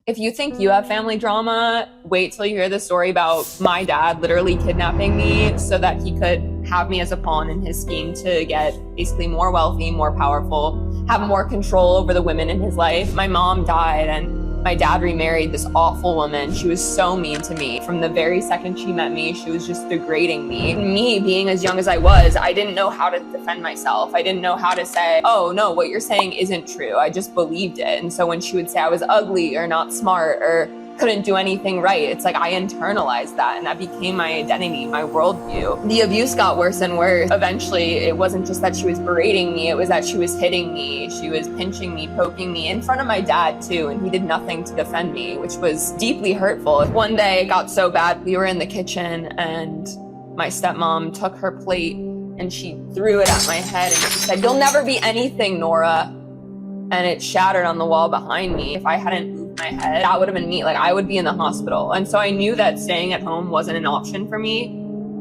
If you think you have family drama, wait till you hear the story about my dad literally kidnapping me so that he could have me as a pawn in his scheme to get basically more wealthy, more powerful, have more control over the women in his life. My mom died and my dad remarried this awful woman. She was so mean to me. From the very second she met me, she was just degrading me. Me being as young as I was, I didn't know how to defend myself. I didn't know how to say, oh no, what you're saying isn't true. I just believed it. And so when she would say I was ugly or not smart or couldn't do anything right, it's like I internalized that and that became my identity, my worldview. The abuse got worse and worse. Eventually, it wasn't just that she was berating me, it was that she was hitting me, she was pinching me, poking me in front of my dad too, and he did nothing to defend me, which was deeply hurtful. One day it got so bad, we were in the kitchen and my stepmom took her plate and she threw it at my head and she said, "You'll never be anything, Nora." And it shattered on the wall behind me. If I hadn't moved my head, that would have been me. Like, I would be in the hospital. And so I knew that staying at home wasn't an option for me.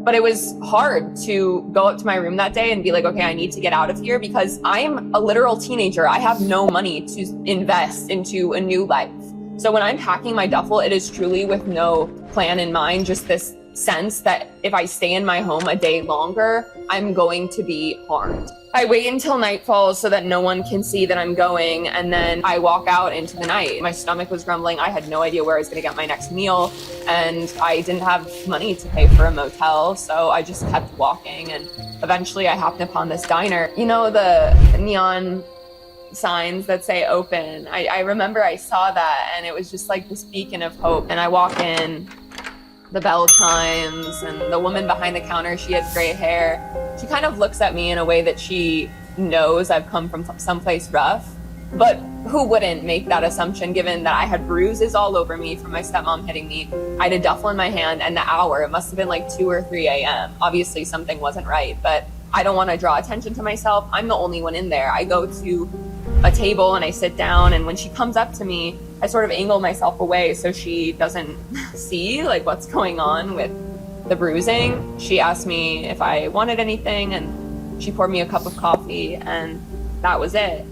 But it was hard to go up to my room that day and be like, okay, I need to get out of here because I'm a literal teenager. I have no money to invest into a new life. So when I'm packing my duffel, it is truly with no plan in mind, just this sense that if I stay in my home a day longer, I'm going to be harmed. I wait until night falls so that no one can see that I'm going, and then I walk out into the night. My stomach was grumbling. I had no idea where I was going to get my next meal, and I didn't have money to pay for a motel, so I just kept walking, and eventually I happened upon this diner. You know, the neon signs that say open. I remember I saw that, and it was just like this beacon of hope. And I walk in, the bell chimes, and the woman behind the counter, she had gray hair. She kind of looks at me in a way that she knows I've come from someplace rough, but who wouldn't make that assumption given that I had bruises all over me from my stepmom hitting me. I had a duffel in my hand, and the hour, it must have been like 2 or 3 a.m. Obviously something wasn't right, but I don't want to draw attention to myself. I'm the only one in there. I go to a table and I sit down, and when she comes up to me, I sort of angle myself away so she doesn't see like what's going on with the bruising. She asked me if I wanted anything, and she poured me a cup of coffee, and that was it.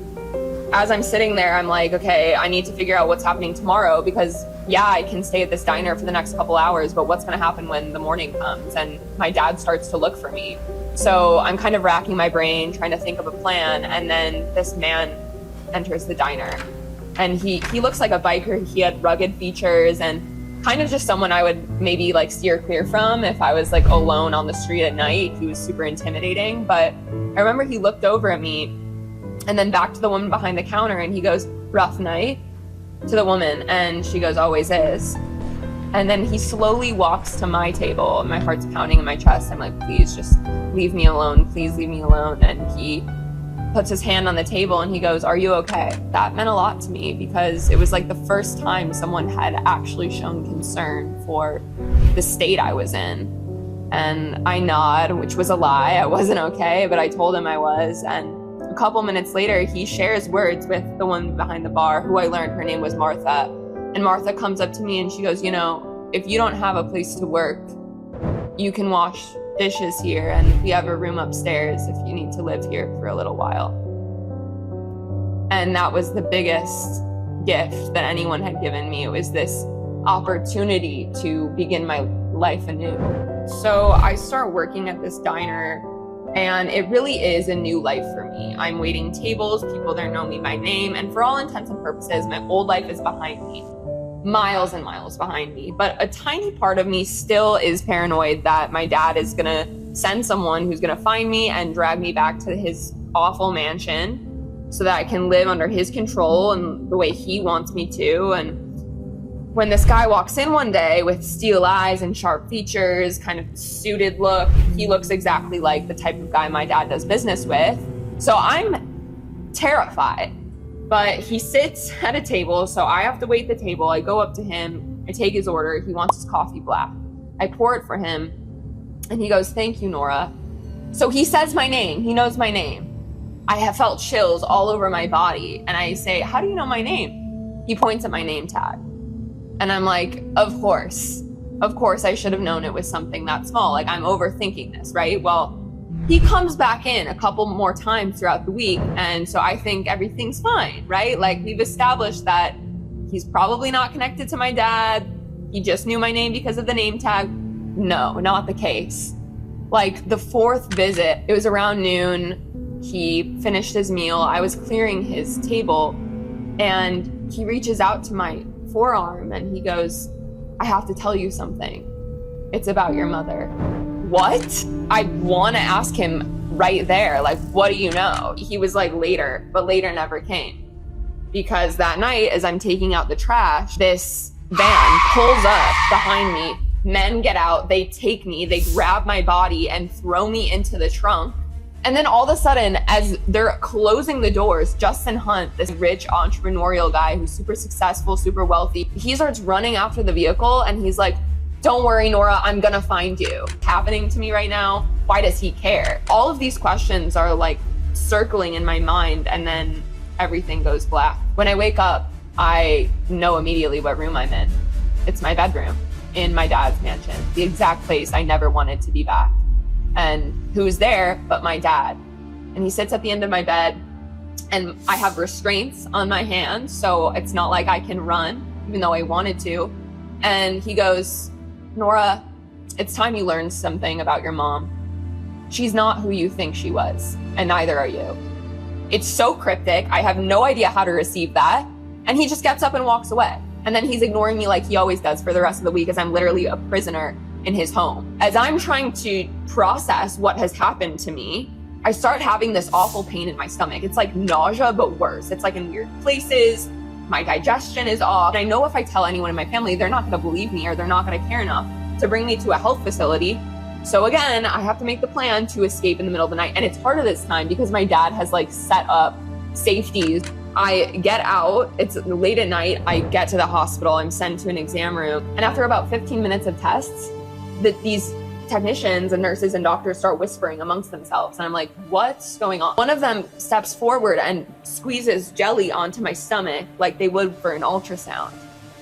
As I'm sitting there, I'm like, okay, I need to figure out what's happening tomorrow, because yeah, I can stay at this diner for the next couple hours, but what's going to happen when the morning comes and my dad starts to look for me? So I'm kind of racking my brain, trying to think of a plan, and then this man enters the diner, and he looks like a biker. He had rugged features and kind of just someone I would maybe like steer clear from if I was like alone on the street at night. He was super intimidating, but I remember he looked over at me and then back to the woman behind the counter, and he goes, "Rough night?" to the woman, and she goes, "Always is." And then he slowly walks to my table, and my heart's pounding in my chest. I'm like, please just leave me alone. Please leave me alone. And he puts his hand on the table and he goes, "Are you okay?" That meant a lot to me because it was like the first time someone had actually shown concern for the state I was in. And I nod, which was a lie. I wasn't okay, but I told him I was. And a couple minutes later, he shares words with the one behind the bar, who I learned her name was Martha. And Martha comes up to me and she goes, "You know, if you don't have a place to work, you can wash dishes here, and we have a room upstairs if you need to live here for a little while." And that was the biggest gift that anyone had given me. It was this opportunity to begin my life anew. So I start working at this diner, and it really is a new life for me. I'm waiting tables, people there know me by name, and for all intents and purposes, my old life is behind me. Miles and miles behind me. But a tiny part of me still is paranoid that my dad is gonna send someone who's gonna find me and drag me back to his awful mansion so that I can live under his control and the way he wants me to. And when this guy walks in one day with steel eyes and sharp features, kind of suited look, he looks exactly like the type of guy my dad does business with. So I'm terrified. But he sits at a table, so I have to wait the table. I go up to him, I take his order. He wants his coffee black. I pour it for him, and he goes, "Thank you, Nora." So he says my name. He knows my name. I have felt chills all over my body, and I say, "How do you know my name?" He points at my name tag. And I'm like, of course I should have known it was something that small. Like, I'm overthinking this, right? Well, he comes back in a couple more times throughout the week, and so I think everything's fine, right? Like, we've established that He's probably not connected to my dad. He just knew my name because of the name tag. No, not the case. Like the fourth visit, it was around noon. He finished his meal. I was clearing his table and he reaches out to my forearm and he goes, I have to tell you something. It's about your mother. What? I want to ask him right there, like, what do you know? He was like, later, but later never came. Because that night, as I'm taking out the trash, this van pulls up behind me. Men get out, they take me, they grab my body and throw me into the trunk. And then all of a sudden, as they're closing the doors, Justin Hunt, this rich entrepreneurial guy who's super successful, super wealthy, he starts running after the vehicle and he's like, don't worry, Nora, I'm gonna find you. Happening to me right now, why does he care? All of these questions are like circling in my mind and then everything goes black. When I wake up, I know immediately what room I'm in. It's my bedroom in my dad's mansion, the exact place I never wanted to be back. And who's there but my dad? And he sits at the end of my bed and I have restraints on my hands, so it's not like I can run, even though I wanted to. And he goes, Nora, it's time you learned something about your mom. She's not who you think she was, and neither are you. It's so cryptic. I have no idea how to receive that. And he just gets up and walks away. And then he's ignoring me like he always does for the rest of the week as I'm literally a prisoner in his home. As I'm trying to process what has happened to me, I start having this awful pain in my stomach. It's like nausea, but worse. It's like in weird places. My digestion is off. And I know if I tell anyone in my family, they're not gonna believe me or they're not gonna care enough to bring me to a health facility. So again, I have to make the plan to escape in the middle of the night. And it's harder this time because my dad has like set up safeties. I get out, it's late at night, I get to the hospital, I'm sent to an exam room. And after about 15 minutes of tests, these technicians and nurses and doctors start whispering amongst themselves. And I'm like, what's going on? One of them steps forward and squeezes jelly onto my stomach like they would for an ultrasound.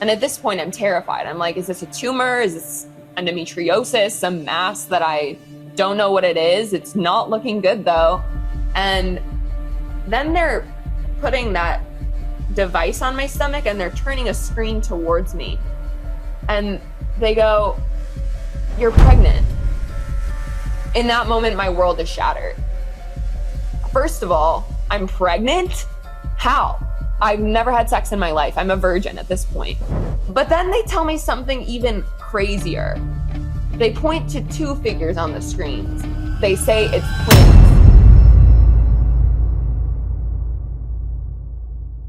And at this point, I'm terrified. I'm like, is this a tumor? Is this endometriosis, some mass that I don't know what it is? It's not looking good though. And then they're putting that device on my stomach and they're turning a screen towards me. And they go, you're pregnant. In that moment, my world is shattered. First of all, I'm pregnant? How? I've never had sex in my life. I'm a virgin at this point. But then they tell me something even crazier. They point to two figures on the screens. They say it's twins.